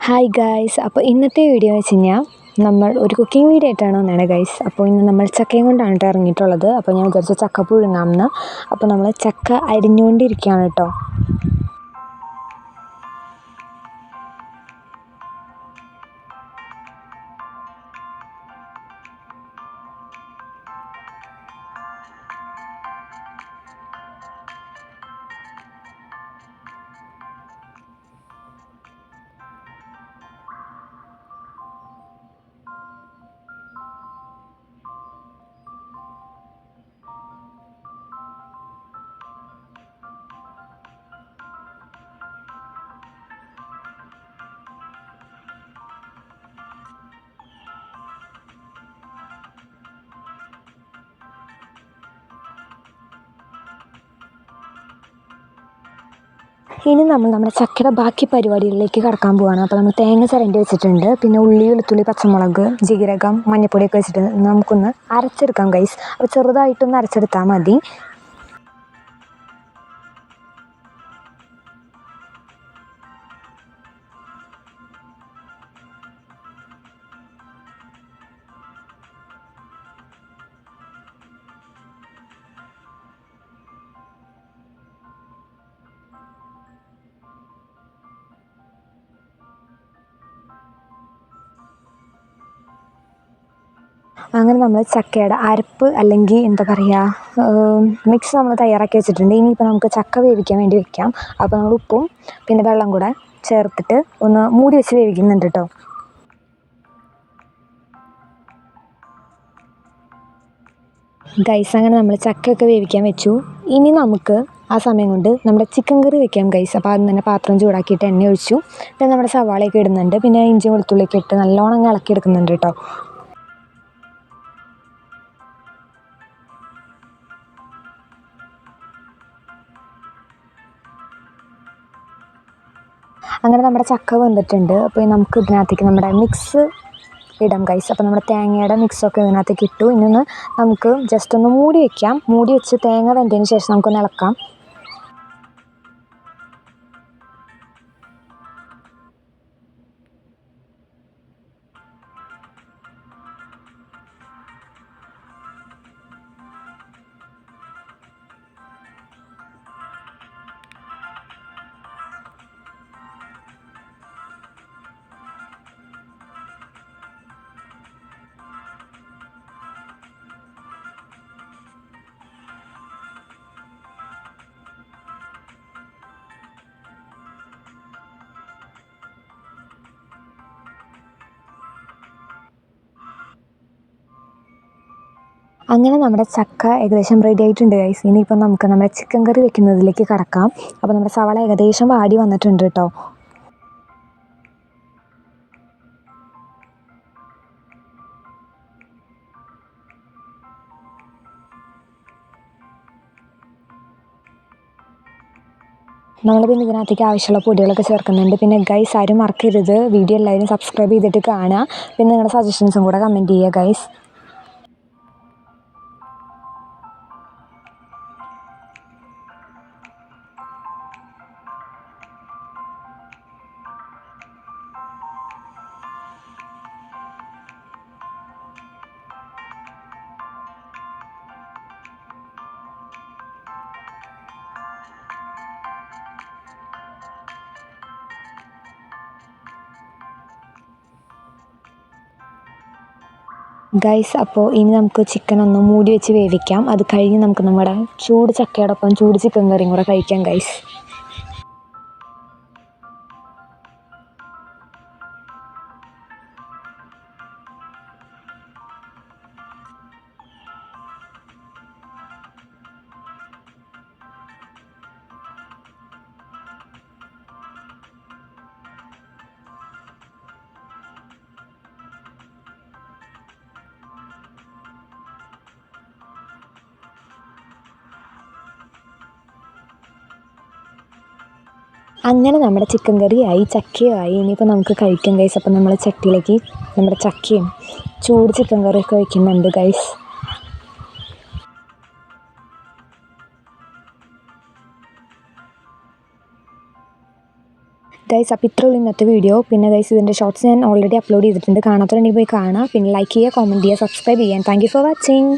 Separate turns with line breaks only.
Hi guys, അപ്പോൾ ഇന്നത്തെ video വെച്ച് കഴിഞ്ഞാൽ നമ്മൾ ഒരു കുക്കിംഗ് വീഡിയോ ആയിട്ടാണ് വന്നതാണ് ഗൈസ്. അപ്പോൾ ഇന്ന് നമ്മൾ ചക്കയും കൊണ്ടാണ് കേട്ടോ ഇറങ്ങിയിട്ടുള്ളത്. അപ്പോൾ ഞാൻ വിചാരിച്ചു ചക്ക പുഴുങ്ങാമെന്ന്. അപ്പോൾ നമ്മൾ ചക്ക അരിഞ്ഞുകൊണ്ടിരിക്കുകയാണ് കേട്ടോ. ഇനി നമ്മൾ നമ്മുടെ ചക്കയുടെ ബാക്കി പരിപാടികളിലേക്ക് കടക്കാൻ പോവുകയാണ്. അപ്പോൾ നമ്മൾ തേങ്ങ ചിരണ്ടി വെച്ചിട്ടുണ്ട്, പിന്നെ ഉള്ളി, വെളുത്തുള്ളി, പച്ചമുളക്, ജീരകം, മഞ്ഞൾപ്പൊടിയൊക്കെ വെച്ചിട്ട് നമുക്കൊന്ന് അരച്ചെടുക്കാം ഗൈസ്. അപ്പോൾ ചെറുതായിട്ടൊന്ന് അരച്ചെടുത്താൽ മതി. അങ്ങനെ നമ്മൾ ചക്കയുടെ അരപ്പ് അല്ലെങ്കിൽ എന്താ പറയുക, മിക്സ് നമ്മൾ തയ്യാറാക്കി വെച്ചിട്ടുണ്ട്. ഇനിയിപ്പോൾ നമുക്ക് ചക്ക വേവിക്കാൻ വേണ്ടി വെക്കാം. അപ്പോൾ നമ്മൾ ഉപ്പും പിന്നെ വെള്ളം കൂടെ ചേർത്തിട്ട് ഒന്ന് മൂടി വെച്ച് വേവിക്കുന്നുണ്ട് കേട്ടോ. ഗൈസ്, അങ്ങനെ നമ്മൾ ചക്കയൊക്കെ വേവിക്കാൻ വെച്ചു. ഇനി നമുക്ക് ആ സമയം കൊണ്ട് നമ്മുടെ ചിക്കൻ കറി വെക്കാം ഗൈസ്. അപ്പോൾ ആദ്യം തന്നെ പാത്രം ചൂടാക്കിയിട്ട് എണ്ണ ഒഴിച്ചു. പിന്നെ നമ്മുടെ സവാളയൊക്കെ ഇടുന്നുണ്ട്, പിന്നെ ഇഞ്ചി വെളുത്തുള്ളിയൊക്കെ ഇട്ട് നല്ലോണം ഇളക്കി എടുക്കുന്നുണ്ട് കേട്ടോ. അങ്ങനെ നമ്മുടെ ചക്ക വെന്തിട്ടുണ്ട്. അപ്പോൾ നമുക്ക് ഇതിനകത്തേക്ക് നമ്മുടെ മിക്സ് ഇടാം ഗൈസ്. അപ്പോൾ നമ്മുടെ തേങ്ങയുടെ മിക്സൊക്കെ ഇതിനകത്തേക്ക് ഇട്ടു. ഇനി നമുക്ക് ജസ്റ്റ് ഒന്ന് മൂടി വയ്ക്കാം. മൂടി വെച്ച് തേങ്ങ വെന്തതിന് ശേഷം നമുക്കൊന്ന് ഇളക്കാം. അങ്ങനെ നമ്മുടെ ചക്ക ഏകദേശം റെഡി ആയിട്ടുണ്ട് ഗൈസ്. ഇനിയിപ്പോൾ നമുക്ക് നമ്മുടെ ചിക്കൻ കറി വെക്കുന്നതിലേക്ക് കടക്കാം. അപ്പോൾ നമ്മുടെ സവാള ഏകദേശം വാടി വന്നിട്ടുണ്ട് കേട്ടോ. നമ്മൾ പിന്നെ ഇതിനകത്തേക്ക് ആവശ്യമുള്ള പൊടികളൊക്കെ ചേർക്കുന്നുണ്ട്. പിന്നെ ഗൈസ്, ആരും മറക്കരുത്, വീഡിയോ എല്ലാവരും സബ്സ്ക്രൈബ് ചെയ്തിട്ട് കാണുക. പിന്നെ നിങ്ങളുടെ സജഷൻസും കൂടെ കമൻറ്റ് ചെയ്യുക ഗൈസ്. ഗൈസ്, അപ്പോൾ ഇനി നമുക്ക് ചിക്കൻ ഒന്ന് മൂടി വെച്ച് വേവിക്കാം. അത് കഴിഞ്ഞ് നമുക്ക് നമ്മുടെ ചൂട് ചക്കയോടൊപ്പം ചൂട് ചിക്കൻ കറിയും കൂടെ കഴിക്കാം ഗൈസ്. അങ്ങനെ നമ്മുടെ ചിക്കൻ കറിയായി, ചക്കയുമായി. ഇനിയിപ്പോൾ നമുക്ക് കഴിക്കാം ഗൈസ്. അപ്പോൾ നമ്മൾ ചട്ടിയിലേക്ക് നമ്മുടെ ചക്കയും ചൂട് ചിക്കൻ കറിയൊക്കെ വയ്ക്കുന്നുണ്ട് ഗൈസ്. ഗൈസ് അപ്പോൾ ഇത്രയുള്ളൂ ഇന്നത്തെ വീഡിയോ. പിന്നെ ഗൈസ് ഇതിൻ്റെ ഷോർട്സ് ഞാൻ ഓൾറെഡി അപ്ലോഡ് ചെയ്തിട്ടുണ്ട്. കാണാത്തവരുണ്ടെങ്കിൽ പോയി കാണാം. പിന്നെ ലൈക്ക് ചെയ്യുക, കമൻറ്റ് ചെയ്യുക, സബ്സ്ക്രൈബ് ചെയ്യാൻ. Thank you for watching.